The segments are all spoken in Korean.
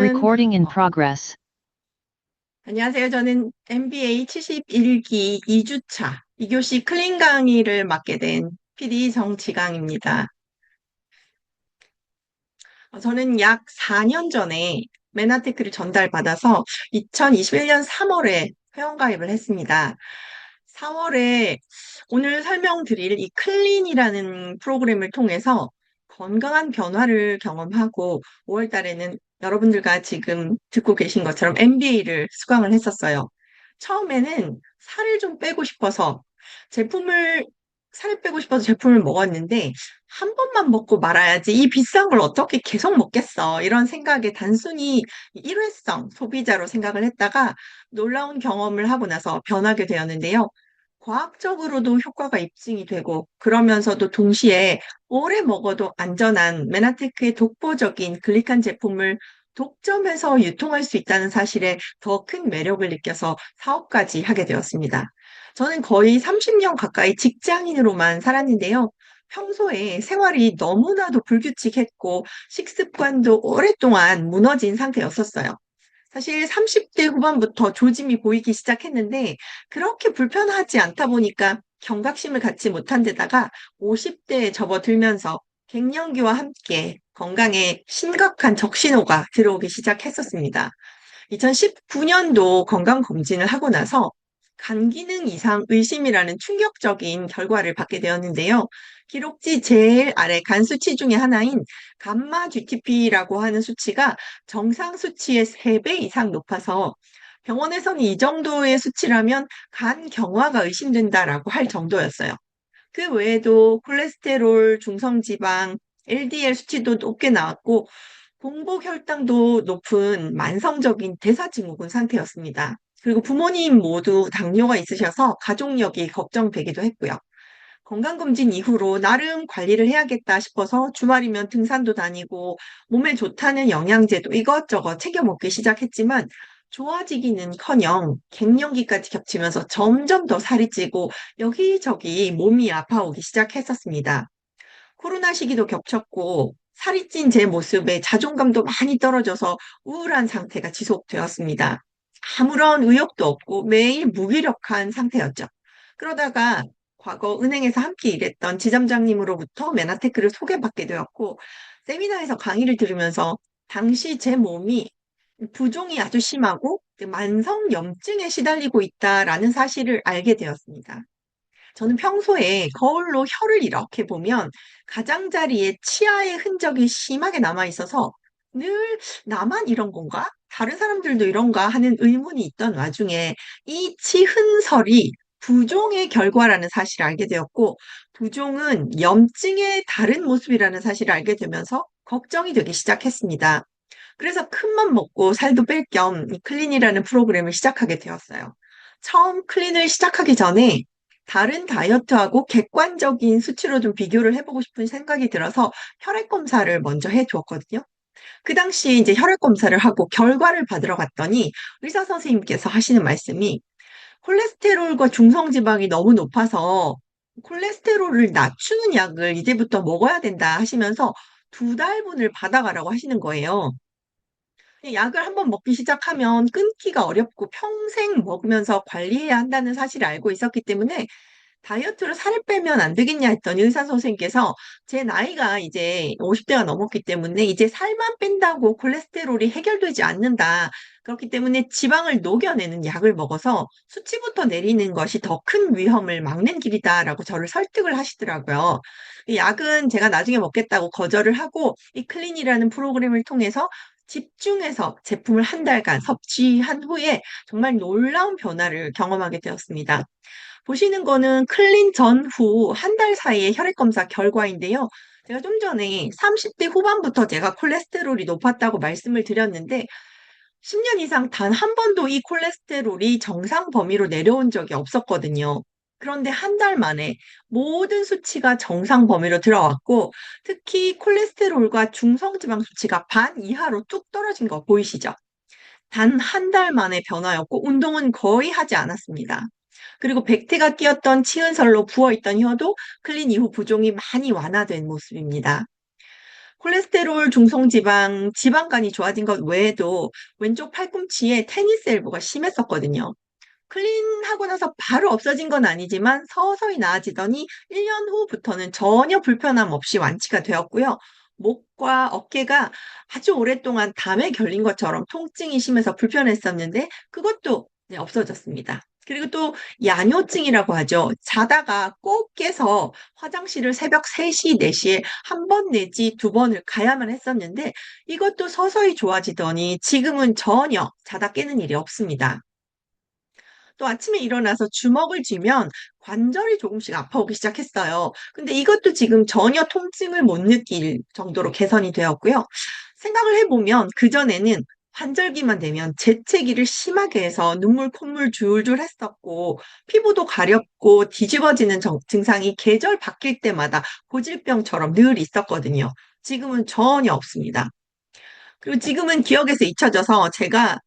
Recording in progress. 안녕하세요. 저는 MBA 71기 2주차 2교시 클린 강의를 맡게 된 PD 정지강입니다. 저는 약 4년 전에 메나테크를 전달받아서 2021년 3월에 회원가입을 했습니다. 4월에 오늘 설명드릴 이 클린이라는 프로그램을 통해서 건강한 변화를 경험하고 5월 달에는 여러분들과 지금 듣고 계신 것처럼 MBA를 수강을 했었어요. 처음에는 살을 좀 빼고 싶어서 제품을, 살을 빼고 싶어서 제품을 먹었는데 한 번만 먹고 말아야지 이 비싼 걸 어떻게 계속 먹겠어. 이런 생각에 단순히 일회성 소비자로 생각을 했다가 놀라운 경험을 하고 나서 변하게 되었는데요. 과학적으로도 효과가 입증이 되고 그러면서도 동시에 오래 먹어도 안전한 메나테크의 독보적인 글리칸 제품을 독점해서 유통할 수 있다는 사실에 더 큰 매력을 느껴서 사업까지 하게 되었습니다. 저는 거의 30년 가까이 직장인으로만 살았는데요. 평소에 생활이 너무나도 불규칙했고 식습관도 오랫동안 무너진 상태였었어요. 사실 30대 후반부터 조짐이 보이기 시작했는데 그렇게 불편하지 않다 보니까 경각심을 갖지 못한 데다가 50대에 접어들면서 갱년기와 함께 건강에 심각한 적신호가 들어오기 시작했었습니다. 2019년도 건강검진을 하고 나서 간 기능 이상 의심이라는 충격적인 결과를 받게 되었는데요. 기록지 제일 아래 간 수치 중에 하나인 감마 GTP라고 하는 수치가 정상 수치의 3배 이상 높아서 병원에서는 이 정도의 수치라면 간 경화가 의심된다라고 할 정도였어요. 그 외에도 콜레스테롤, 중성지방, LDL 수치도 높게 나왔고 공복 혈당도 높은 만성적인 대사증후군 상태였습니다. 그리고 부모님 모두 당뇨가 있으셔서 가족력이 걱정되기도 했고요. 건강검진 이후로 나름 관리를 해야겠다 싶어서 주말이면 등산도 다니고 몸에 좋다는 영양제도 이것저것 챙겨 먹기 시작했지만 좋아지기는커녕 갱년기까지 겹치면서 점점 더 살이 찌고 여기저기 몸이 아파오기 시작했었습니다. 코로나 시기도 겹쳤고 살이 찐 제 모습에 자존감도 많이 떨어져서 우울한 상태가 지속되었습니다. 아무런 의욕도 없고 매일 무기력한 상태였죠. 그러다가 과거 은행에서 함께 일했던 지점장님으로부터 메나테크를 소개받게 되었고 세미나에서 강의를 들으면서 당시 제 몸이 부종이 아주 심하고 만성 염증에 시달리고 있다라는 사실을 알게 되었습니다. 저는 평소에 거울로 혀를 이렇게 보면 가장자리에 치아의 흔적이 심하게 남아 있어서 늘 나만 이런 건가? 다른 사람들도 이런가 하는 의문이 있던 와중에 이 치흔설이 부종의 결과라는 사실을 알게 되었고 부종은 염증의 다른 모습이라는 사실을 알게 되면서 걱정이 되기 시작했습니다. 그래서 큰맘 먹고 살도 뺄 겸 클린이라는 프로그램을 시작하게 되었어요. 처음 클린을 시작하기 전에 다른 다이어트하고 객관적인 수치로 좀 비교를 해보고 싶은 생각이 들어서 혈액 검사를 먼저 해두었거든요. 그 당시에 이제 혈액 검사를 하고 결과를 받으러 갔더니 의사 선생님께서 하시는 말씀이 콜레스테롤과 중성지방이 너무 높아서 콜레스테롤을 낮추는 약을 이제부터 먹어야 된다 하시면서 2달분을 받아가라고 하시는 거예요. 약을 한번 먹기 시작하면 끊기가 어렵고 평생 먹으면서 관리해야 한다는 사실을 알고 있었기 때문에 다이어트로 살을 빼면 안 되겠냐 했더니 의사 선생님께서 제 나이가 이제 50대가 넘었기 때문에 이제 살만 뺀다고 콜레스테롤이 해결되지 않는다. 그렇기 때문에 지방을 녹여내는 약을 먹어서 수치부터 내리는 것이 더 큰 위험을 막는 길이다라고 저를 설득을 하시더라고요. 이 약은 제가 나중에 먹겠다고 거절을 하고 이 클린이라는 프로그램을 통해서 집중해서 제품을 한 달간 섭취한 후에 정말 놀라운 변화를 경험하게 되었습니다. 보시는 거는 클린 전후 한 달 사이의 혈액 검사 결과인데요. 제가 좀 전에 30대 후반부터 제가 콜레스테롤이 높았다고 말씀을 드렸는데 10년 이상 단 한 번도 이 콜레스테롤이 정상 범위로 내려온 적이 없었거든요. 그런데 한 달 만에 모든 수치가 정상 범위로 들어왔고 특히 콜레스테롤과 중성지방 수치가 반 이하로 뚝 떨어진 거 보이시죠? 단 한 달 만의 변화였고 운동은 거의 하지 않았습니다. 그리고 백태가 끼었던 치은살로 부어있던 혀도 클린 이후 부종이 많이 완화된 모습입니다. 콜레스테롤, 중성지방, 지방간이 좋아진 것 외에도 왼쪽 팔꿈치에 테니스 엘보가 심했었거든요. 클린하고 나서 바로 없어진 건 아니지만 서서히 나아지더니 1년 후부터는 전혀 불편함 없이 완치가 되었고요. 목과 어깨가 아주 오랫동안 담에 결린 것처럼 통증이 심해서 불편했었는데 그것도 네, 없어졌습니다. 그리고 또 야뇨증이라고 하죠. 자다가 꼭 깨서 화장실을 새벽 3시, 4시에 한 번 내지 두 번을 가야만 했었는데 이것도 서서히 좋아지더니 지금은 전혀 자다 깨는 일이 없습니다. 또 아침에 일어나서 주먹을 쥐면 관절이 조금씩 아파오기 시작했어요. 근데 이것도 지금 전혀 통증을 못 느낄 정도로 개선이 되었고요. 생각을 해보면 그전에는 환절기만 되면 재채기를 심하게 해서 눈물, 콧물 줄줄 했었고, 피부도 가렵고 뒤집어지는 증상이 계절 바뀔 때마다 고질병처럼 늘 있었거든요. 지금은 전혀 없습니다. 그리고 지금은 기억에서 잊혀져서 제가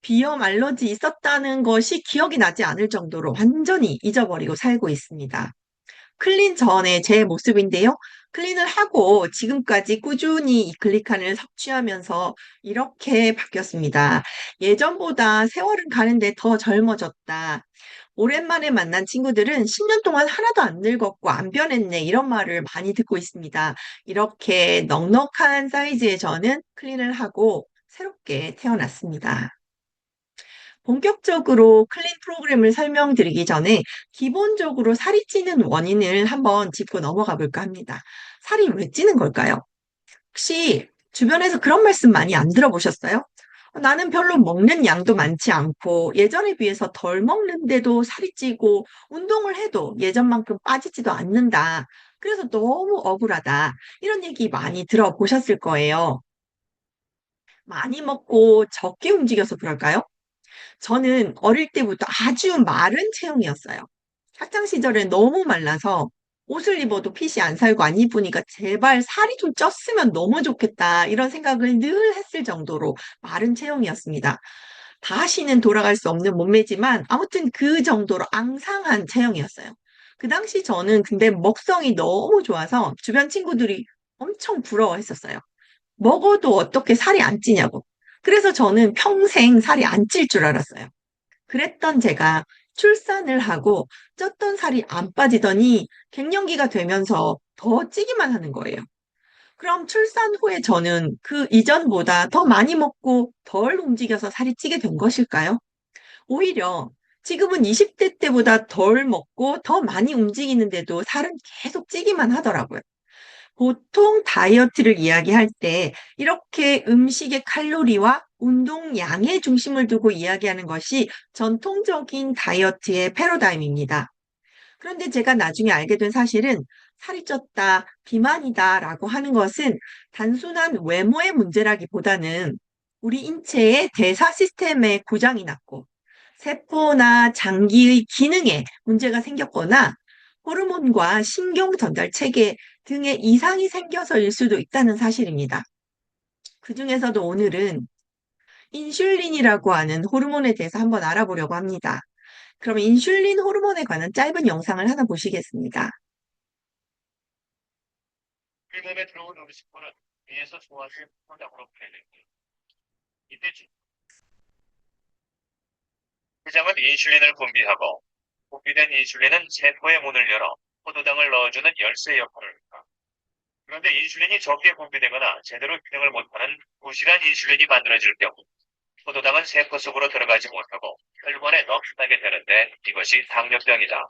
비염 알러지 있었다는 것이 기억이 나지 않을 정도로 완전히 잊어버리고 살고 있습니다. 클린 전에 제 모습인데요. 클린을 하고 지금까지 꾸준히 이 글리칸을 섭취하면서 이렇게 바뀌었습니다. 예전보다 세월은 가는데 더 젊어졌다. 오랜만에 만난 친구들은 10년 동안 하나도 안 늙었고 안 변했네 이런 말을 많이 듣고 있습니다. 이렇게 넉넉한 사이즈의 저는 클린을 하고 새롭게 태어났습니다. 본격적으로 클린 프로그램을 설명드리기 전에 기본적으로 살이 찌는 원인을 한번 짚고 넘어가 볼까 합니다. 살이 왜 찌는 걸까요? 혹시 주변에서 그런 말씀 많이 안 들어보셨어요? 나는 별로 먹는 양도 많지 않고 예전에 비해서 덜 먹는데도 살이 찌고 운동을 해도 예전만큼 빠지지도 않는다. 그래서 너무 억울하다. 이런 얘기 많이 들어보셨을 거예요. 많이 먹고 적게 움직여서 그럴까요? 저는 어릴 때부터 아주 마른 체형이었어요. 학창 시절에 너무 말라서 옷을 입어도 핏이 안 살고 안 입으니까 제발 살이 좀 쪘으면 너무 좋겠다. 이런 생각을 늘 했을 정도로 마른 체형이었습니다. 다시는 돌아갈 수 없는 몸매지만 아무튼 그 정도로 앙상한 체형이었어요. 그 당시 저는 근데 먹성이 너무 좋아서 주변 친구들이 엄청 부러워했었어요. 먹어도 어떻게 살이 안 찌냐고. 그래서 저는 평생 살이 안 찔 줄 알았어요. 그랬던 제가 출산을 하고 쪘던 살이 안 빠지더니 갱년기가 되면서 더 찌기만 하는 거예요. 그럼 출산 후에 저는 그 이전보다 더 많이 먹고 덜 움직여서 살이 찌게 된 것일까요? 오히려 지금은 20대 때보다 덜 먹고 더 많이 움직이는데도 살은 계속 찌기만 하더라고요. 보통 다이어트를 이야기할 때 이렇게 음식의 칼로리와 운동량에 중심을 두고 이야기하는 것이 전통적인 다이어트의 패러다임입니다. 그런데 제가 나중에 알게 된 사실은 살이 쪘다, 비만이다라고 하는 것은 단순한 외모의 문제라기보다는 우리 인체의 대사 시스템에 고장이 났고 세포나 장기의 기능에 문제가 생겼거나 호르몬과 신경 전달 체계 등의 이상이 생겨서일 수도 있다는 사실입니다. 그중에서도 오늘은 인슐린이라고 하는 호르몬에 대해서 한번 알아보려고 합니다. 그럼 인슐린 호르몬에 관한 짧은 영상을 하나 보시겠습니다. 폐렴에 들어온 음식물은 위에서 소화된 포장으로 분해됩니다. 이때 췌장은 인슐린을 분비하고 분비된 인슐린은 세포의 문을 열어 포도당을 넣어주는 열쇠 역할을 합니다. 그런데 인슐린이 적게 분비되거나 제대로 기능을 못하는 부실한 인슐린이 만들어질 경우 포도당은 세포 속으로 들어가지 못하고 혈관에 넘쳐나게 되는데 이것이 당뇨병이다.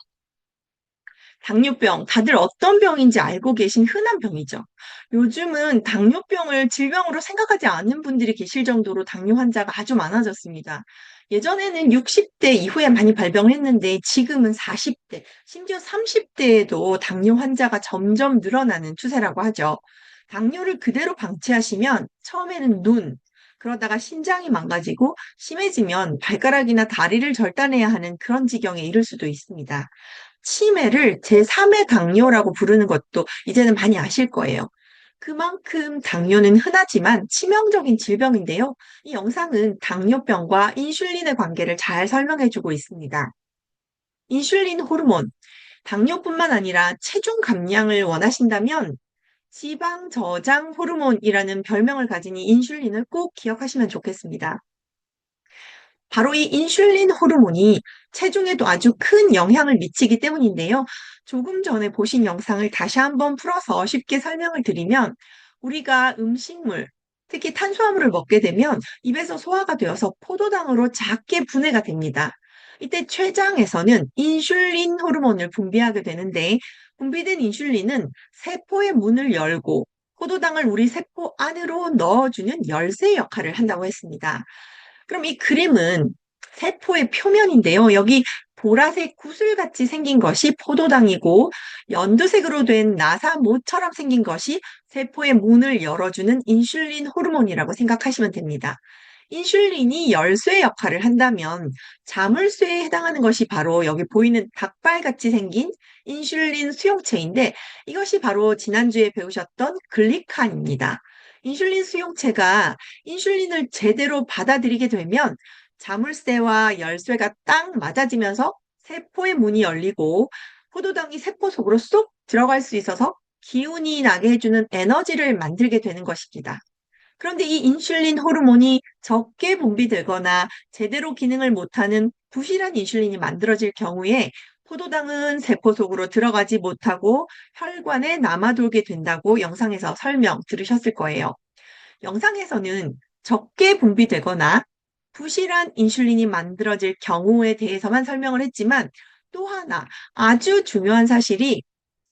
당뇨병, 다들 어떤 병인지 알고 계신 흔한 병이죠. 요즘은 당뇨병을 질병으로 생각하지 않는 분들이 계실 정도로 당뇨 환자가 아주 많아졌습니다. 예전에는 60대 이후에 많이 발병을 했는데 지금은 40대, 심지어 30대에도 당뇨 환자가 점점 늘어나는 추세라고 하죠. 당뇨를 그대로 방치하시면 처음에는 눈, 그러다가 신장이 망가지고 심해지면 발가락이나 다리를 절단해야 하는 그런 지경에 이를 수도 있습니다. 치매를 제3의 당뇨라고 부르는 것도 이제는 많이 아실 거예요. 그만큼 당뇨는 흔하지만 치명적인 질병인데요. 이 영상은 당뇨병과 인슐린의 관계를 잘 설명해주고 있습니다. 인슐린 호르몬, 당뇨뿐만 아니라 체중 감량을 원하신다면 지방 저장 호르몬이라는 별명을 가진 이 인슐린을 꼭 기억하시면 좋겠습니다. 바로 이 인슐린 호르몬이 체중에도 아주 큰 영향을 미치기 때문인데요. 조금 전에 보신 영상을 다시 한번 풀어서 쉽게 설명을 드리면 우리가 음식물, 특히 탄수화물을 먹게 되면 입에서 소화가 되어서 포도당으로 작게 분해가 됩니다. 이때 췌장에서는 인슐린 호르몬을 분비하게 되는데 분비된 인슐린은 세포의 문을 열고 포도당을 우리 세포 안으로 넣어주는 열쇠 역할을 한다고 했습니다. 그럼 이 그림은 세포의 표면인데요. 여기 보라색 구슬같이 생긴 것이 포도당이고 연두색으로 된 나사못처럼 생긴 것이 세포의 문을 열어주는 인슐린 호르몬이라고 생각하시면 됩니다. 인슐린이 열쇠 역할을 한다면 자물쇠에 해당하는 것이 바로 여기 보이는 닭발같이 생긴 인슐린 수용체인데 이것이 바로 지난주에 배우셨던 글리칸입니다. 인슐린 수용체가 인슐린을 제대로 받아들이게 되면 자물쇠와 열쇠가 딱 맞아지면서 세포의 문이 열리고 포도당이 세포 속으로 쏙 들어갈 수 있어서 기운이 나게 해주는 에너지를 만들게 되는 것입니다. 그런데 이 인슐린 호르몬이 적게 분비되거나 제대로 기능을 못하는 부실한 인슐린이 만들어질 경우에 포도당은 세포 속으로 들어가지 못하고 혈관에 남아돌게 된다고 영상에서 설명 들으셨을 거예요. 영상에서는 적게 분비되거나 부실한 인슐린이 만들어질 경우에 대해서만 설명을 했지만 또 하나 아주 중요한 사실이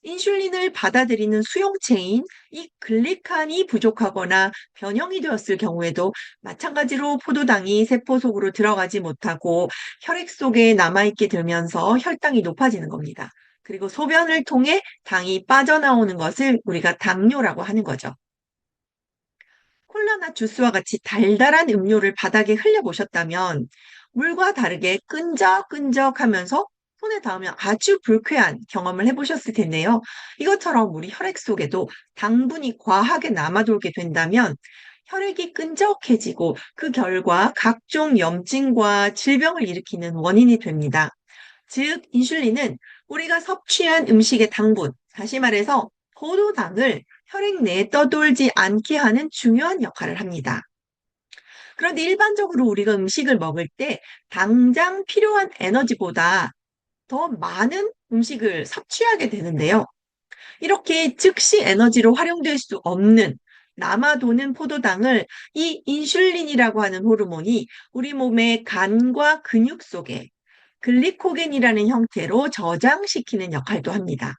인슐린을 받아들이는 수용체인 이 글리칸이 부족하거나 변형이 되었을 경우에도 마찬가지로 포도당이 세포 속으로 들어가지 못하고 혈액 속에 남아있게 되면서 혈당이 높아지는 겁니다. 그리고 소변을 통해 당이 빠져나오는 것을 우리가 당뇨라고 하는 거죠. 콜라나 주스와 같이 달달한 음료를 바닥에 흘려보셨다면 물과 다르게 끈적끈적하면서 손에 닿으면 아주 불쾌한 경험을 해보셨을 텐데요. 이것처럼 우리 혈액 속에도 당분이 과하게 남아돌게 된다면 혈액이 끈적해지고 그 결과 각종 염증과 질병을 일으키는 원인이 됩니다. 즉, 인슐린은 우리가 섭취한 음식의 당분, 다시 말해서 포도당을 혈액 내에 떠돌지 않게 하는 중요한 역할을 합니다. 그런데 일반적으로 우리가 음식을 먹을 때 당장 필요한 에너지보다 더 많은 음식을 섭취하게 되는데요. 이렇게 즉시 에너지로 활용될 수 없는 남아도는 포도당을 이 인슐린이라고 하는 호르몬이 우리 몸의 간과 근육 속에 글리코겐이라는 형태로 저장시키는 역할도 합니다.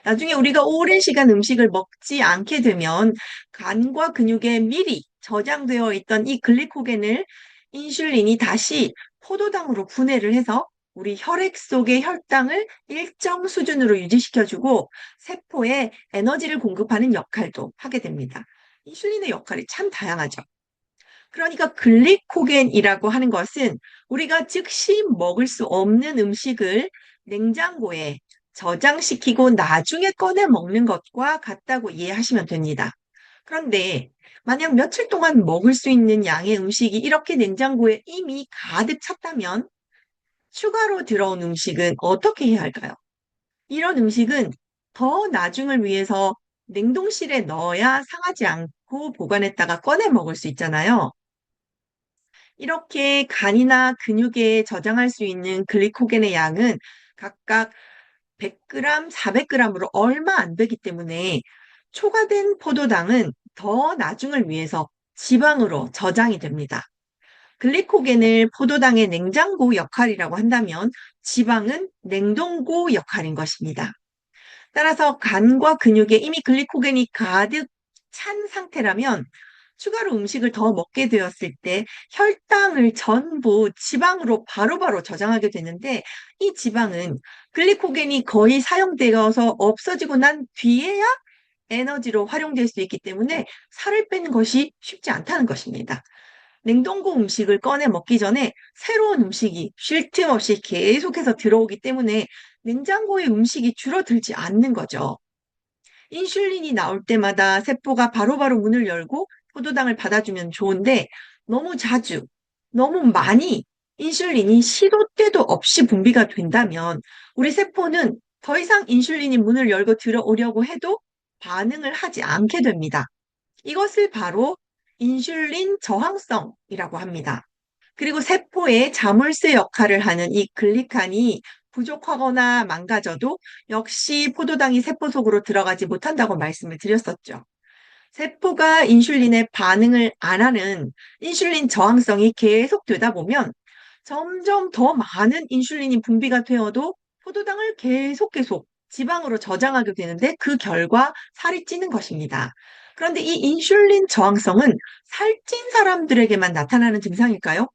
나중에 우리가 오랜 시간 음식을 먹지 않게 되면 간과 근육에 미리 저장되어 있던 이 글리코겐을 인슐린이 다시 포도당으로 분해를 해서 우리 혈액 속의 혈당을 일정 수준으로 유지시켜주고 세포에 에너지를 공급하는 역할도 하게 됩니다. 인슐린의 역할이 참 다양하죠. 그러니까 글리코겐이라고 하는 것은 우리가 즉시 먹을 수 없는 음식을 냉장고에 저장시키고 나중에 꺼내 먹는 것과 같다고 이해하시면 됩니다. 그런데 만약 며칠 동안 먹을 수 있는 양의 음식이 이렇게 냉장고에 이미 가득 찼다면 추가로 들어온 음식은 어떻게 해야 할까요? 이런 음식은 더 나중을 위해서 냉동실에 넣어야 상하지 않고 보관했다가 꺼내 먹을 수 있잖아요. 이렇게 간이나 근육에 저장할 수 있는 글리코겐의 양은 각각 100g, 400g으로 얼마 안 되기 때문에 초과된 포도당은 더 나중을 위해서 지방으로 저장이 됩니다. 글리코겐을 포도당의 냉장고 역할이라고 한다면 지방은 냉동고 역할인 것입니다. 따라서 간과 근육에 이미 글리코겐이 가득 찬 상태라면 추가로 음식을 더 먹게 되었을 때 혈당을 전부 지방으로 바로바로 저장하게 되는데 이 지방은 글리코겐이 거의 사용되어서 없어지고 난 뒤에야 에너지로 활용될 수 있기 때문에 살을 빼는 것이 쉽지 않다는 것입니다. 냉동고 음식을 꺼내 먹기 전에 새로운 음식이 쉴 틈 없이 계속해서 들어오기 때문에 냉장고의 음식이 줄어들지 않는 거죠. 인슐린이 나올 때마다 세포가 바로바로 문을 열고 포도당을 받아주면 좋은데 너무 자주, 너무 많이 인슐린이 시도 때도 없이 분비가 된다면 우리 세포는 더 이상 인슐린이 문을 열고 들어오려고 해도 반응을 하지 않게 됩니다. 이것을 바로 인슐린 저항성이라고 합니다. 그리고 세포의 자물쇠 역할을 하는 이 글리칸이 부족하거나 망가져도 역시 포도당이 세포 속으로 들어가지 못한다고 말씀을 드렸었죠. 세포가 인슐린에 반응을 안 하는 인슐린 저항성이 계속되다 보면 점점 더 많은 인슐린이 분비가 되어도 포도당을 계속 지방으로 저장하게 되는데 그 결과 살이 찌는 것입니다. 그런데 이 인슐린 저항성은 살찐 사람들에게만 나타나는 증상일까요?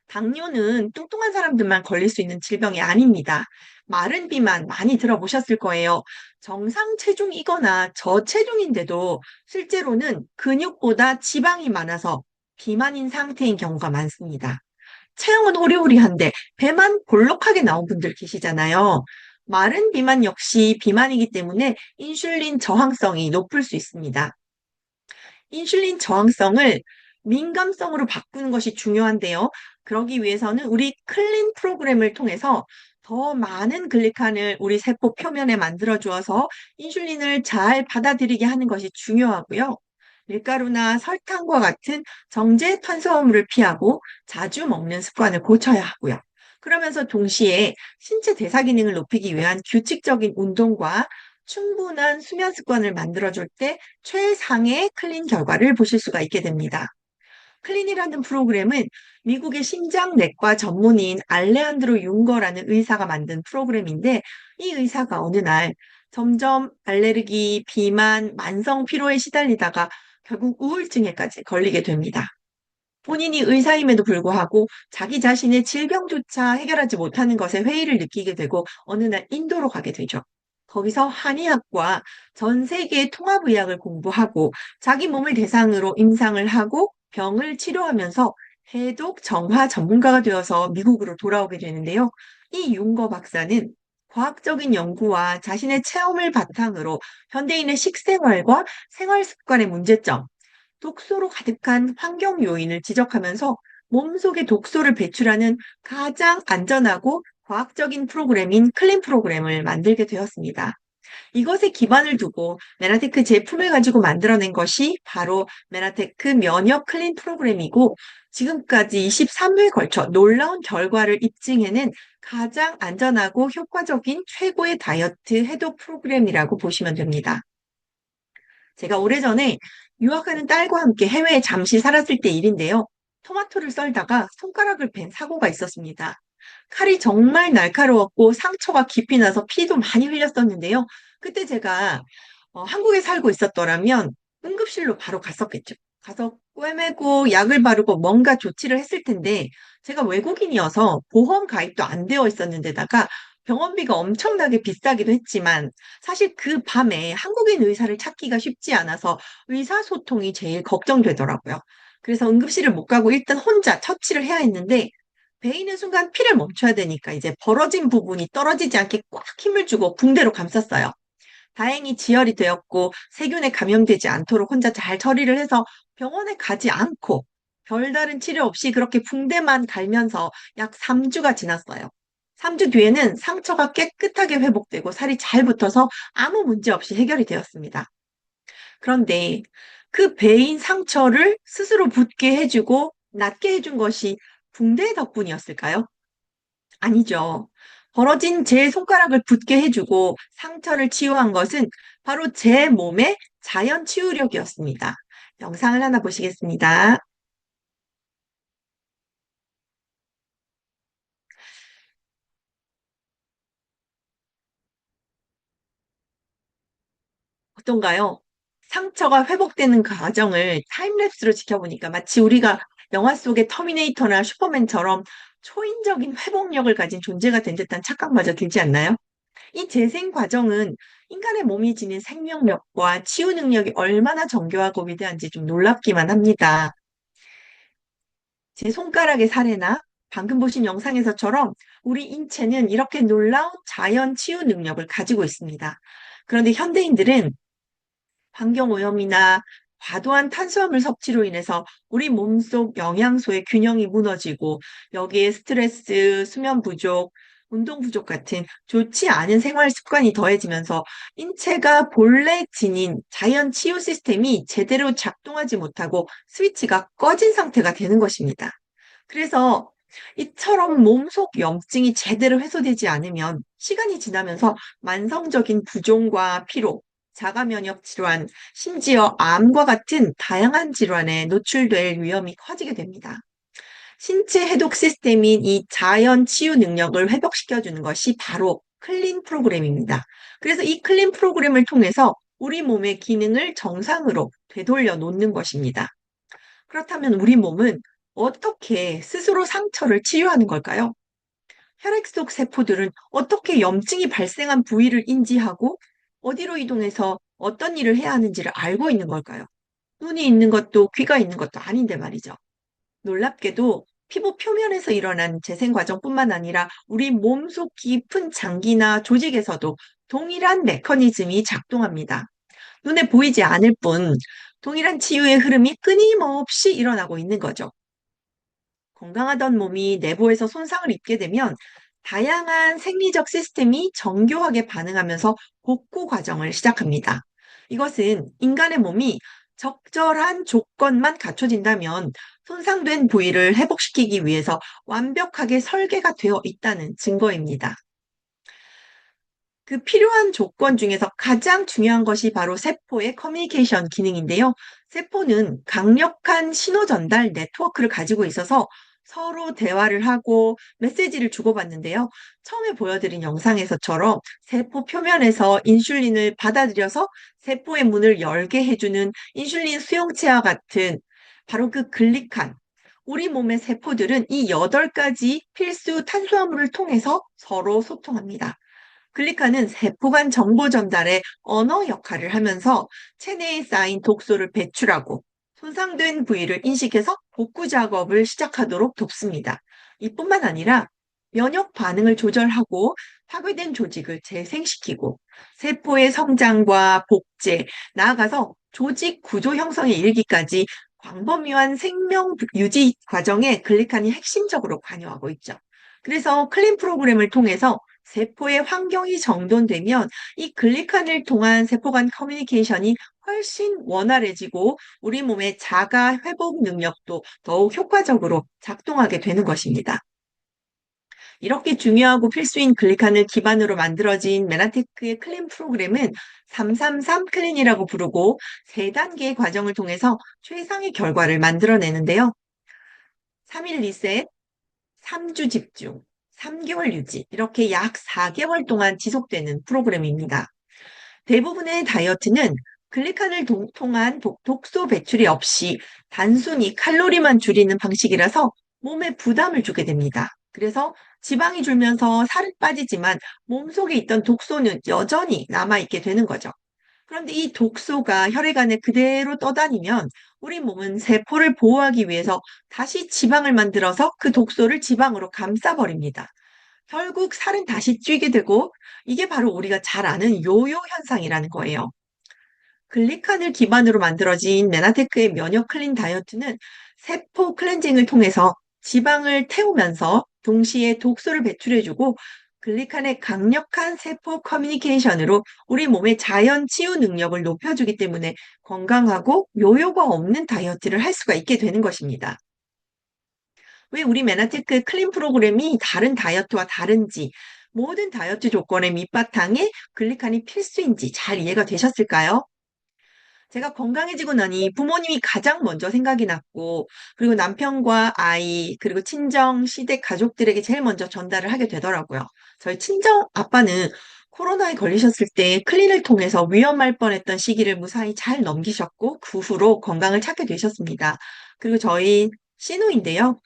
당뇨는 뚱뚱한 사람들만 걸릴 수 있는 질병이 아닙니다. 마른 비만 많이 들어보셨을 거예요. 정상 체중이거나 저체중인데도 실제로는 근육보다 지방이 많아서 비만인 상태인 경우가 많습니다. 체형은 호리호리한데 배만 볼록하게 나온 분들 계시잖아요. 마른 비만 역시 비만이기 때문에 인슐린 저항성이 높을 수 있습니다. 인슐린 저항성을 민감성으로 바꾸는 것이 중요한데요. 그러기 위해서는 우리 클린 프로그램을 통해서 더 많은 글리칸을 우리 세포 표면에 만들어 주어서 인슐린을 잘 받아들이게 하는 것이 중요하고요. 밀가루나 설탕과 같은 정제 탄수화물을 피하고 자주 먹는 습관을 고쳐야 하고요. 그러면서 동시에 신체 대사 기능을 높이기 위한 규칙적인 운동과 충분한 수면 습관을 만들어줄 때 최상의 클린 결과를 보실 수가 있게 됩니다. 클린이라는 프로그램은 미국의 심장내과 전문의인 알레한드로 융거라는 의사가 만든 프로그램인데 이 의사가 어느 날 점점 알레르기, 비만, 만성 피로에 시달리다가 결국 우울증에까지 걸리게 됩니다. 본인이 의사임에도 불구하고 자기 자신의 질병조차 해결하지 못하는 것에 회의를 느끼게 되고 어느 날 인도로 가게 되죠. 거기서 한의학과 전 세계 통합의학을 공부하고 자기 몸을 대상으로 임상을 하고 병을 치료하면서 해독 정화 전문가가 되어서 미국으로 돌아오게 되는데요. 이 윤거 박사는 과학적인 연구와 자신의 체험을 바탕으로 현대인의 식생활과 생활 습관의 문제점, 독소로 가득한 환경 요인을 지적하면서 몸속에 독소를 배출하는 가장 안전하고 과학적인 프로그램인 클린 프로그램을 만들게 되었습니다. 이것에 기반을 두고 메나테크 제품을 가지고 만들어낸 것이 바로 메나테크 면역 클린 프로그램이고 지금까지 23회에 걸쳐 놀라운 결과를 입증해낸 가장 안전하고 효과적인 최고의 다이어트 해독 프로그램이라고 보시면 됩니다. 제가 오래전에 유학하는 딸과 함께 해외에 잠시 살았을 때 일인데요. 토마토를 썰다가 손가락을 벤 사고가 있었습니다. 칼이 정말 날카로웠고 상처가 깊이 나서 피도 많이 흘렸었는데요. 그때 제가 한국에 살고 있었더라면 응급실로 바로 갔었겠죠. 가서 꿰매고 약을 바르고 뭔가 조치를 했을 텐데 제가 외국인이어서 보험 가입도 안 되어 있었는데다가 병원비가 엄청나게 비싸기도 했지만 사실 그 밤에 한국인 의사를 찾기가 쉽지 않아서 의사소통이 제일 걱정되더라고요. 그래서 응급실을 못 가고 일단 혼자 처치를 해야 했는데 베이는 순간 피를 멈춰야 되니까 이제 벌어진 부분이 떨어지지 않게 꽉 힘을 주고 붕대로 감쌌어요. 다행히 지혈이 되었고 세균에 감염되지 않도록 혼자 잘 처리를 해서 병원에 가지 않고 별다른 치료 없이 그렇게 붕대만 갈면서 약 3주가 지났어요. 3주 뒤에는 상처가 깨끗하게 회복되고 살이 잘 붙어서 아무 문제 없이 해결이 되었습니다. 그런데 그 베인 상처를 스스로 붓게 해주고 낫게 해준 것이 붕대 덕분이었을까요? 아니죠. 벌어진 제 손가락을 붓게 해주고 상처를 치유한 것은 바로 제 몸의 자연 치유력이었습니다. 영상을 하나 보시겠습니다. 어떤가요? 상처가 회복되는 과정을 타임랩스로 지켜보니까 마치 우리가 영화 속의 터미네이터나 슈퍼맨처럼 초인적인 회복력을 가진 존재가 된 듯한 착각마저 들지 않나요? 이 재생 과정은 인간의 몸이 지닌 생명력과 치유 능력이 얼마나 정교하고 위대한지 좀 놀랍기만 합니다. 제 손가락의 사례나 방금 보신 영상에서처럼 우리 인체는 이렇게 놀라운 자연 치유 능력을 가지고 있습니다. 그런데 현대인들은 환경오염이나 과도한 탄수화물 섭취로 인해서 우리 몸속 영양소의 균형이 무너지고 여기에 스트레스, 수면 부족, 운동 부족 같은 좋지 않은 생활 습관이 더해지면서 인체가 본래 지닌 자연 치유 시스템이 제대로 작동하지 못하고 스위치가 꺼진 상태가 되는 것입니다. 그래서 이처럼 몸속 염증이 제대로 해소되지 않으면 시간이 지나면서 만성적인 부종과 피로, 자가 면역 질환, 심지어 암과 같은 다양한 질환에 노출될 위험이 커지게 됩니다. 신체 해독 시스템인 이 자연 치유 능력을 회복시켜주는 것이 바로 클린 프로그램입니다. 그래서 이 클린 프로그램을 통해서 우리 몸의 기능을 정상으로 되돌려 놓는 것입니다. 그렇다면 우리 몸은 어떻게 스스로 상처를 치유하는 걸까요? 혈액 속 세포들은 어떻게 염증이 발생한 부위를 인지하고 어디로 이동해서 어떤 일을 해야 하는지를 알고 있는 걸까요? 눈이 있는 것도 귀가 있는 것도 아닌데 말이죠. 놀랍게도 피부 표면에서 일어난 재생 과정뿐만 아니라 우리 몸속 깊은 장기나 조직에서도 동일한 메커니즘이 작동합니다. 눈에 보이지 않을 뿐 동일한 치유의 흐름이 끊임없이 일어나고 있는 거죠. 건강하던 몸이 내부에서 손상을 입게 되면 다양한 생리적 시스템이 정교하게 반응하면서 복구 과정을 시작합니다. 이것은 인간의 몸이 적절한 조건만 갖춰진다면 손상된 부위를 회복시키기 위해서 완벽하게 설계가 되어 있다는 증거입니다. 그 필요한 조건 중에서 가장 중요한 것이 바로 세포의 커뮤니케이션 기능인데요. 세포는 강력한 신호 전달 네트워크를 가지고 있어서 서로 대화를 하고 메시지를 주고받는데요. 처음에 보여드린 영상에서처럼 세포 표면에서 인슐린을 받아들여서 세포의 문을 열게 해주는 인슐린 수용체와 같은 바로 그 글리칸. 우리 몸의 세포들은 이 8가지 필수 탄수화물을 통해서 서로 소통합니다. 글리카는 세포 간 정보 전달의 언어 역할을 하면서 체내에 쌓인 독소를 배출하고 손상된 부위를 인식해서 복구 작업을 시작하도록 돕습니다. 이뿐만 아니라 면역 반응을 조절하고 파괴된 조직을 재생시키고 세포의 성장과 복제, 나아가서 조직 구조 형성에 이르기까지 광범위한 생명 유지 과정에 글리칸이 핵심적으로 관여하고 있죠. 그래서 클린 프로그램을 통해서 세포의 환경이 정돈되면 이 글리칸을 통한 세포 간 커뮤니케이션이 훨씬 원활해지고 우리 몸의 자가 회복 능력도 더욱 효과적으로 작동하게 되는 것입니다. 이렇게 중요하고 필수인 글리칸을 기반으로 만들어진 메나테크의 클린 프로그램은 333 클린이라고 부르고 3단계의 과정을 통해서 최상의 결과를 만들어내는데요. 3일 리셋, 3주 집중, 3개월 유지, 이렇게 약 4개월 동안 지속되는 프로그램입니다. 대부분의 다이어트는 글리칸을 통한 독소 배출이 없이 단순히 칼로리만 줄이는 방식이라서 몸에 부담을 주게 됩니다. 그래서 지방이 줄면서 살이 빠지지만 몸속에 있던 독소는 여전히 남아있게 되는 거죠. 그런데 이 독소가 혈액 안에 그대로 떠다니면 우리 몸은 세포를 보호하기 위해서 다시 지방을 만들어서 그 독소를 지방으로 감싸버립니다. 결국 살은 다시 찌게 되고 이게 바로 우리가 잘 아는 요요 현상이라는 거예요. 글리칸을 기반으로 만들어진 메나테크의 면역 클린 다이어트는 세포 클렌징을 통해서 지방을 태우면서 동시에 독소를 배출해주고 글리칸의 강력한 세포 커뮤니케이션으로 우리 몸의 자연 치유 능력을 높여주기 때문에 건강하고 요요가 없는 다이어트를 할 수가 있게 되는 것입니다. 왜 우리 메나테크 클린 프로그램이 다른 다이어트와 다른지, 모든 다이어트 조건의 밑바탕에 글리칸이 필수인지 잘 이해가 되셨을까요? 제가 건강해지고 나니 부모님이 가장 먼저 생각이 났고, 그리고 남편과 아이, 그리고 친정, 시댁 가족들에게 제일 먼저 전달을 하게 되더라고요. 저희 친정 아빠는 코로나에 걸리셨을 때 클린을 통해서 위험할 뻔했던 시기를 무사히 잘 넘기셨고, 그 후로 건강을 찾게 되셨습니다. 그리고 저희 시누인데요.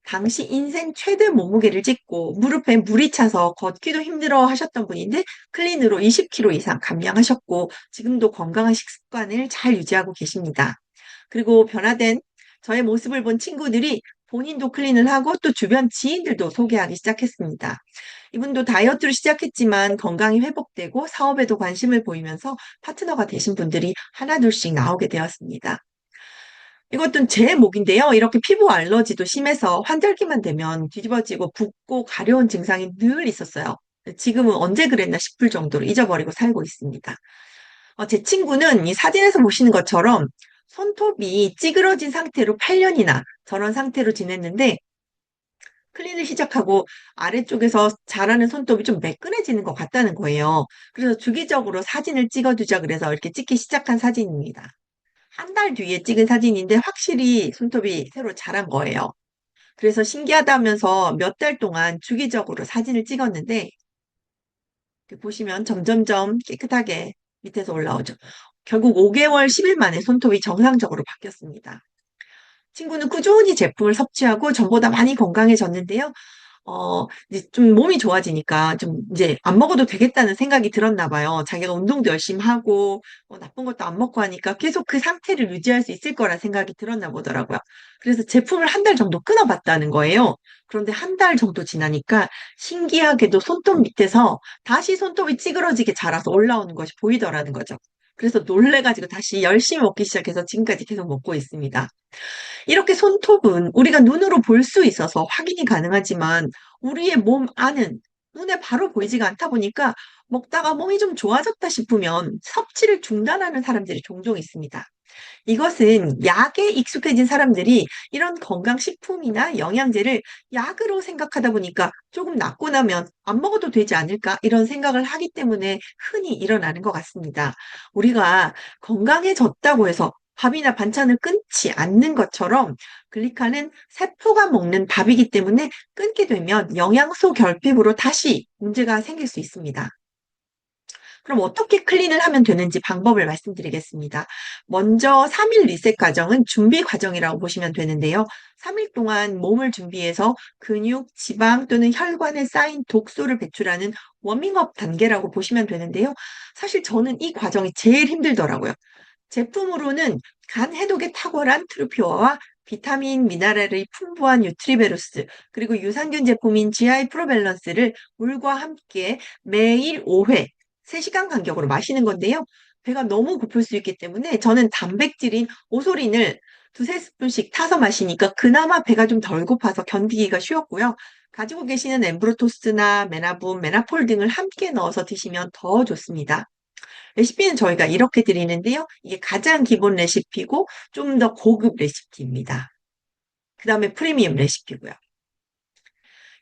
당시 인생 최대 몸무게를 찢고 무릎에 물이 차서 걷기도 힘들어 하셨던 분인데 클린으로 20kg 이상 감량하셨고 지금도 건강한 식습관을 잘 유지하고 계십니다. 그리고 변화된 저의 모습을 본 친구들이 본인도 클린을 하고 또 주변 지인들도 소개하기 시작했습니다. 이분도 다이어트를 시작했지만 건강이 회복되고 사업에도 관심을 보이면서 파트너가 되신 분들이 하나둘씩 나오게 되었습니다. 이것도 제 목인데요. 이렇게 피부 알러지도 심해서 환절기만 되면 뒤집어지고 붓고 가려운 증상이 늘 있었어요. 지금은 언제 그랬나 싶을 정도로 잊어버리고 살고 있습니다. 제 친구는 이 사진에서 보시는 것처럼 손톱이 찌그러진 상태로 8년이나 저런 상태로 지냈는데 클린을 시작하고 아래쪽에서 자라는 손톱이 좀 매끈해지는 것 같다는 거예요. 그래서 주기적으로 사진을 찍어두자 그래서 이렇게 찍기 시작한 사진입니다. 한 달 뒤에 찍은 사진인데 확실히 손톱이 새로 자란 거예요. 그래서 신기하다면서 몇 달 동안 주기적으로 사진을 찍었는데 보시면 점점점 깨끗하게 밑에서 올라오죠. 결국 5개월 10일 만에 손톱이 정상적으로 바뀌었습니다. 친구는 꾸준히 제품을 섭취하고 전보다 많이 건강해졌는데요. 이제 좀 몸이 좋아지니까 좀 이제 안 먹어도 되겠다는 생각이 들었나 봐요. 자기가 운동도 열심히 하고 나쁜 것도 안 먹고 하니까 계속 그 상태를 유지할 수 있을 거라 생각이 들었나 보더라고요. 그래서 제품을 한 달 정도 끊어봤다는 거예요. 그런데 한 달 정도 지나니까 신기하게도 손톱 밑에서 다시 손톱이 찌그러지게 자라서 올라오는 것이 보이더라는 거죠. 그래서 놀래가지고 다시 열심히 먹기 시작해서 지금까지 계속 먹고 있습니다. 이렇게 손톱은 우리가 눈으로 볼 수 있어서 확인이 가능하지만 우리의 몸 안은 눈에 바로 보이지가 않다 보니까 먹다가 몸이 좀 좋아졌다 싶으면 섭취를 중단하는 사람들이 종종 있습니다. 이것은 약에 익숙해진 사람들이 이런 건강식품이나 영양제를 약으로 생각하다 보니까 조금 낫고 나면 안 먹어도 되지 않을까 이런 생각을 하기 때문에 흔히 일어나는 것 같습니다. 우리가 건강해졌다고 해서 밥이나 반찬을 끊지 않는 것처럼 글리카는 세포가 먹는 밥이기 때문에 끊게 되면 영양소 결핍으로 다시 문제가 생길 수 있습니다. 그럼 어떻게 클린을 하면 되는지 방법을 말씀드리겠습니다. 먼저 3일 리셋 과정은 준비 과정이라고 보시면 되는데요. 3일 동안 몸을 준비해서 근육, 지방 또는 혈관에 쌓인 독소를 배출하는 워밍업 단계라고 보시면 되는데요. 사실 저는 이 과정이 제일 힘들더라고요. 제품으로는 간 해독에 탁월한 트루피오와 비타민, 미네랄이 풍부한 뉴트리베루스, 그리고 유산균 제품인 GI 프로밸런스를 물과 함께 매일 5회, 3시간 간격으로 마시는 건데요. 배가 너무 고플 수 있기 때문에 저는 단백질인 오소린을 두세 스푼씩 타서 마시니까 그나마 배가 좀 덜 고파서 견디기가 쉬웠고요. 가지고 계시는 엠브로토스나 메나분, 메나폴 등을 함께 넣어서 드시면 더 좋습니다. 레시피는 저희가 이렇게 드리는데요. 이게 가장 기본 레시피고 좀 더 고급 레시피입니다. 그 다음에 프리미엄 레시피고요.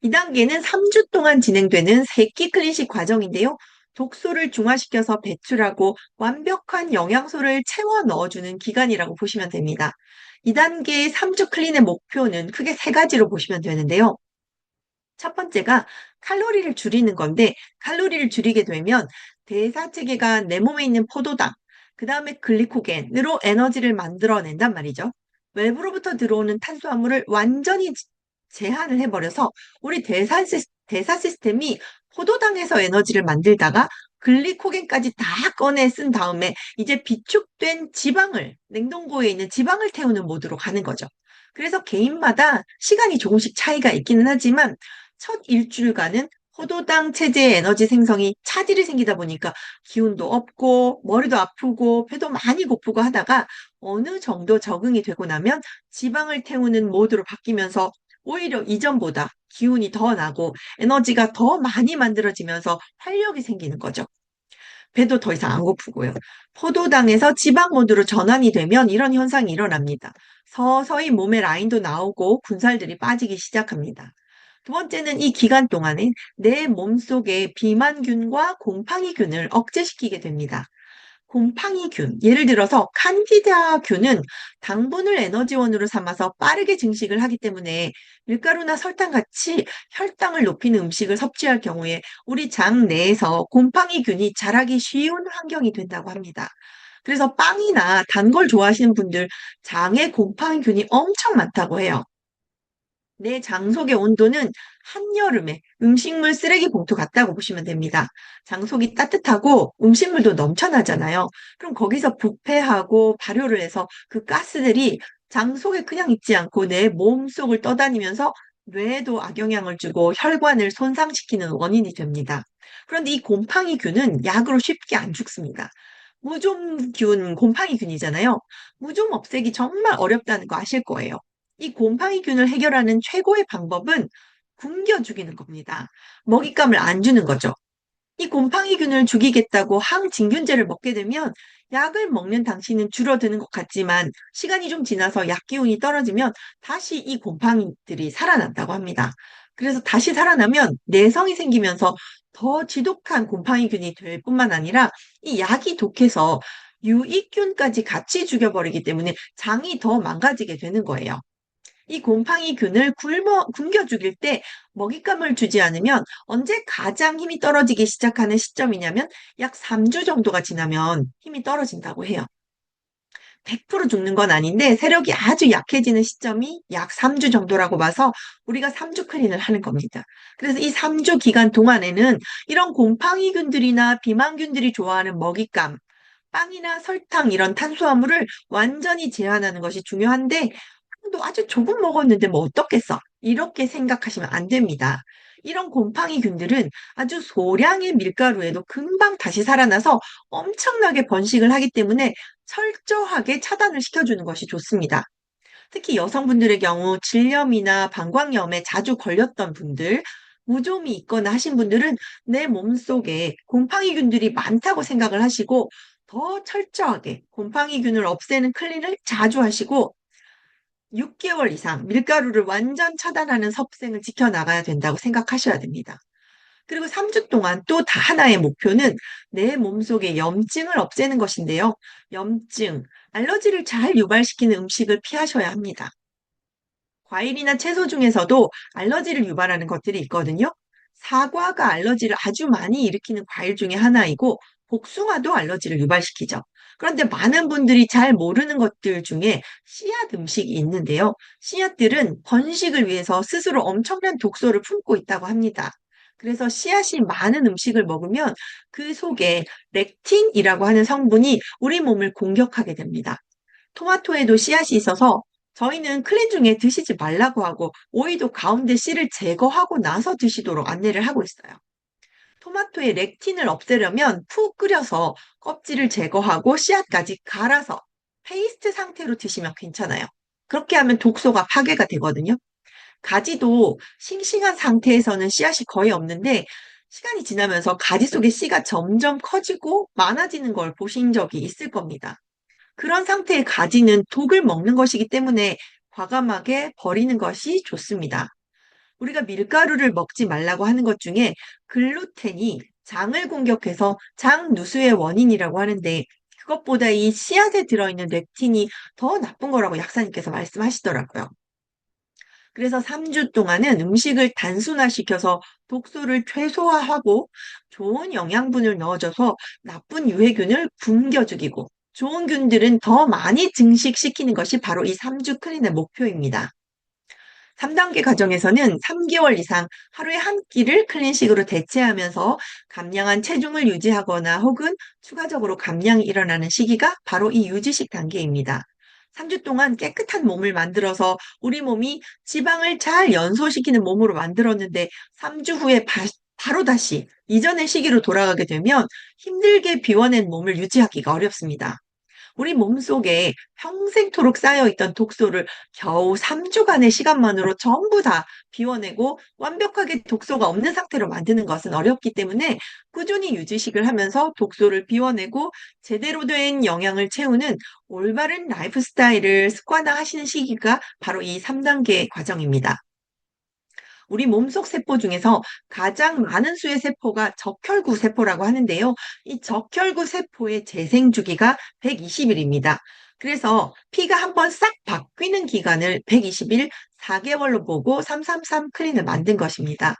이 단계는 3주 동안 진행되는 세끼 클린식 과정인데요. 독소를 중화시켜서 배출하고 완벽한 영양소를 채워 넣어주는 기간이라고 보시면 됩니다. 이 단계의 3주 클린의 목표는 크게 세 가지로 보시면 되는데요. 첫 번째가 칼로리를 줄이는 건데 칼로리를 줄이게 되면 대사체계가 내 몸에 있는 포도당, 그 다음에 글리코겐으로 에너지를 만들어낸단 말이죠. 외부로부터 들어오는 탄수화물을 완전히 제한을 해버려서 우리 대사 시스템이 포도당에서 에너지를 만들다가 글리코겐까지 다 꺼내 쓴 다음에 이제 비축된 지방을, 냉동고에 있는 지방을 태우는 모드로 가는 거죠. 그래서 개인마다 시간이 조금씩 차이가 있기는 하지만 첫 일주일간은 포도당 체제의 에너지 생성이 차질이 생기다 보니까 기운도 없고 머리도 아프고 배도 많이 고프고 하다가 어느 정도 적응이 되고 나면 지방을 태우는 모드로 바뀌면서 오히려 이전보다 기운이 더 나고 에너지가 더 많이 만들어지면서 활력이 생기는 거죠. 배도 더 이상 안 고프고요. 포도당에서 지방 모드로 전환이 되면 이런 현상이 일어납니다. 서서히 몸의 라인도 나오고 군살들이 빠지기 시작합니다. 두 번째는 이 기간 동안에 내 몸속의 비만균과 곰팡이균을 억제시키게 됩니다. 곰팡이균, 예를 들어서 칸디다균은 당분을 에너지원으로 삼아서 빠르게 증식을 하기 때문에 밀가루나 설탕 같이 혈당을 높이는 음식을 섭취할 경우에 우리 장 내에서 곰팡이균이 자라기 쉬운 환경이 된다고 합니다. 그래서 빵이나 단 걸 좋아하시는 분들 장에 곰팡이균이 엄청 많다고 해요. 내 장속의 온도는 한여름에 음식물 쓰레기 봉투 같다고 보시면 됩니다. 장속이 따뜻하고 음식물도 넘쳐나잖아요. 그럼 거기서 부패하고 발효를 해서 그 가스들이 장속에 그냥 있지 않고 내 몸속을 떠다니면서 뇌에도 악영향을 주고 혈관을 손상시키는 원인이 됩니다. 그런데 이 곰팡이균은 약으로 쉽게 안 죽습니다. 무좀균, 곰팡이균이잖아요. 무좀 없애기 정말 어렵다는 거 아실 거예요. 이 곰팡이균을 해결하는 최고의 방법은 굶겨 죽이는 겁니다. 먹잇감을 안 주는 거죠. 이 곰팡이균을 죽이겠다고 항진균제를 먹게 되면 약을 먹는 당시는 줄어드는 것 같지만 시간이 좀 지나서 약 기운이 떨어지면 다시 이 곰팡이들이 살아난다고 합니다. 그래서 다시 살아나면 내성이 생기면서 더 지독한 곰팡이균이 될 뿐만 아니라 이 약이 독해서 유익균까지 같이 죽여버리기 때문에 장이 더 망가지게 되는 거예요. 이 곰팡이균을 굶겨 죽일 때 먹잇감을 주지 않으면 언제 가장 힘이 떨어지기 시작하는 시점이냐면 약 3주 정도가 지나면 힘이 떨어진다고 해요. 100% 죽는 건 아닌데 세력이 아주 약해지는 시점이 약 3주 정도라고 봐서 우리가 3주 클린을 하는 겁니다. 그래서 이 3주 기간 동안에는 이런 곰팡이균들이나 비만균들이 좋아하는 먹잇감, 빵이나 설탕 이런 탄수화물을 완전히 제한하는 것이 중요한데 또 아주 조금 먹었는데 뭐 어떻겠어? 이렇게 생각하시면 안 됩니다. 이런 곰팡이균들은 아주 소량의 밀가루에도 금방 다시 살아나서 엄청나게 번식을 하기 때문에 철저하게 차단을 시켜주는 것이 좋습니다. 특히 여성분들의 경우 질염이나 방광염에 자주 걸렸던 분들, 무좀이 있거나 하신 분들은 내 몸속에 곰팡이균들이 많다고 생각을 하시고 더 철저하게 곰팡이균을 없애는 클린을 자주 하시고 6개월 이상 밀가루를 완전 차단하는 섭생을 지켜나가야 된다고 생각하셔야 됩니다. 그리고 3주 동안 또 하나의 목표는 내 몸속의 염증을 없애는 것인데요. 염증, 알러지를 잘 유발시키는 음식을 피하셔야 합니다. 과일이나 채소 중에서도 알러지를 유발하는 것들이 있거든요. 사과가 알러지를 아주 많이 일으키는 과일 중에 하나이고, 복숭아도 알러지를 유발시키죠. 그런데 많은 분들이 잘 모르는 것들 중에 씨앗 음식이 있는데요. 씨앗들은 번식을 위해서 스스로 엄청난 독소를 품고 있다고 합니다. 그래서 씨앗이 많은 음식을 먹으면 그 속에 렉틴이라고 하는 성분이 우리 몸을 공격하게 됩니다. 토마토에도 씨앗이 있어서 저희는 클린 중에 드시지 말라고 하고 오이도 가운데 씨를 제거하고 나서 드시도록 안내를 하고 있어요. 토마토의 렉틴을 없애려면 푹 끓여서 껍질을 제거하고 씨앗까지 갈아서 페이스트 상태로 드시면 괜찮아요. 그렇게 하면 독소가 파괴가 되거든요. 가지도 싱싱한 상태에서는 씨앗이 거의 없는데 시간이 지나면서 가지 속에 씨가 점점 커지고 많아지는 걸 보신 적이 있을 겁니다. 그런 상태의 가지는 독을 먹는 것이기 때문에 과감하게 버리는 것이 좋습니다. 우리가 밀가루를 먹지 말라고 하는 것 중에 글루텐이 장을 공격해서 장 누수의 원인이라고 하는데 그것보다 이 씨앗에 들어있는 렉틴이 더 나쁜 거라고 약사님께서 말씀하시더라고요. 그래서 3주 동안은 음식을 단순화시켜서 독소를 최소화하고 좋은 영양분을 넣어줘서 나쁜 유해균을 굶겨 죽이고 좋은 균들은 더 많이 증식시키는 것이 바로 이 3주 클린의 목표입니다. 3단계 과정에서는 3개월 이상 하루에 한 끼를 클린식으로 대체하면서 감량한 체중을 유지하거나 혹은 추가적으로 감량이 일어나는 시기가 바로 이 유지식 단계입니다. 3주 동안 깨끗한 몸을 만들어서 우리 몸이 지방을 잘 연소시키는 몸으로 만들었는데 3주 후에 바로 다시 이전의 시기로 돌아가게 되면 힘들게 비워낸 몸을 유지하기가 어렵습니다. 우리 몸속에 평생토록 쌓여있던 독소를 겨우 3주간의 시간만으로 전부 다 비워내고 완벽하게 독소가 없는 상태로 만드는 것은 어렵기 때문에 꾸준히 유지식을 하면서 독소를 비워내고 제대로 된 영양을 채우는 올바른 라이프 스타일을 습관화하시는 시기가 바로 이 3단계 과정입니다. 우리 몸속 세포 중에서 가장 많은 수의 세포가 적혈구 세포라고 하는데요. 이 적혈구 세포의 재생 주기가 120일입니다. 그래서 피가 한번 싹 바뀌는 기간을 120일 4개월로 보고 333 클린을 만든 것입니다.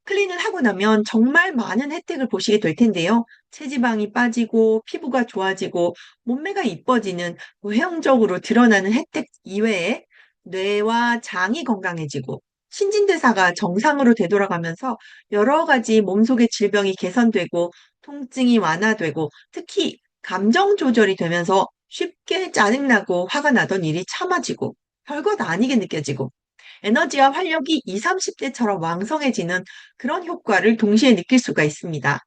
클린을 하고 나면 정말 많은 혜택을 보시게 될 텐데요. 체지방이 빠지고 피부가 좋아지고 몸매가 이뻐지는 외형적으로 드러나는 혜택 이외에 뇌와 장이 건강해지고 신진대사가 정상으로 되돌아가면서 여러 가지 몸속의 질병이 개선되고 통증이 완화되고 특히 감정 조절이 되면서 쉽게 짜증나고 화가 나던 일이 참아지고 별것 아니게 느껴지고 에너지와 활력이 20, 30대처럼 왕성해지는 그런 효과를 동시에 느낄 수가 있습니다.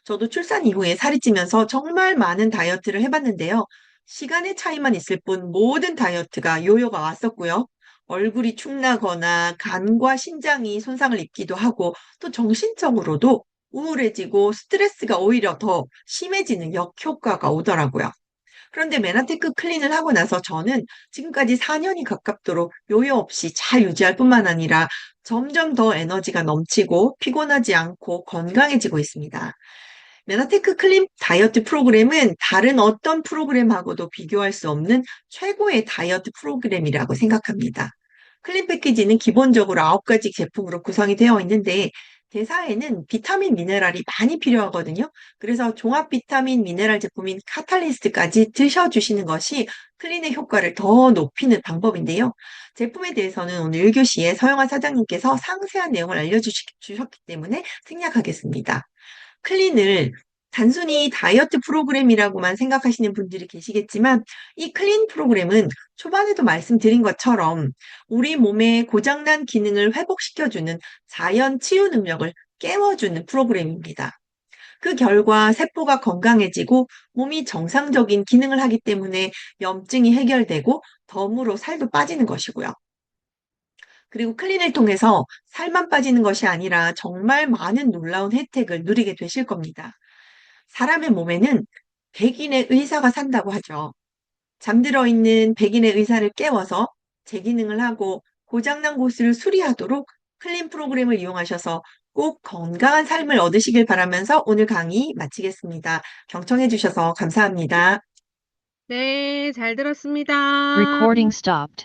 저도 출산 이후에 살이 찌면서 정말 많은 다이어트를 해봤는데요. 시간의 차이만 있을 뿐 모든 다이어트가 요요가 왔었고요. 얼굴이 축나거나 간과 신장이 손상을 입기도 하고 또 정신적으로도 우울해지고 스트레스가 오히려 더 심해지는 역효과가 오더라고요. 그런데 메나테크 클린을 하고 나서 저는 지금까지 4년이 가깝도록 요요 없이 잘 유지할 뿐만 아니라 점점 더 에너지가 넘치고 피곤하지 않고 건강해지고 있습니다. 메나테크 클린 다이어트 프로그램은 다른 어떤 프로그램하고도 비교할 수 없는 최고의 다이어트 프로그램이라고 생각합니다. 클린 패키지는 기본적으로 9가지 제품으로 구성이 되어 있는데 대사에는 비타민 미네랄이 많이 필요하거든요. 그래서 종합 비타민 미네랄 제품인 카탈리스트까지 드셔주시는 것이 클린의 효과를 더 높이는 방법인데요. 제품에 대해서는 오늘 1교시에 서영아 사장님께서 상세한 내용을 알려주셨기 때문에 생략하겠습니다. 클린을 단순히 다이어트 프로그램이라고만 생각하시는 분들이 계시겠지만 이 클린 프로그램은 초반에도 말씀드린 것처럼 우리 몸의 고장난 기능을 회복시켜주는 자연 치유 능력을 깨워주는 프로그램입니다. 그 결과 세포가 건강해지고 몸이 정상적인 기능을 하기 때문에 염증이 해결되고 덤으로 살도 빠지는 것이고요. 그리고 클린을 통해서 살만 빠지는 것이 아니라 정말 많은 놀라운 혜택을 누리게 되실 겁니다. 사람의 몸에는 백인의 의사가 산다고 하죠. 잠들어 있는 백인의 의사를 깨워서 재기능을 하고 고장난 곳을 수리하도록 클린 프로그램을 이용하셔서 꼭 건강한 삶을 얻으시길 바라면서 오늘 강의 마치겠습니다. 경청해 주셔서 감사합니다. 네, 잘 들었습니다. Recording stopped.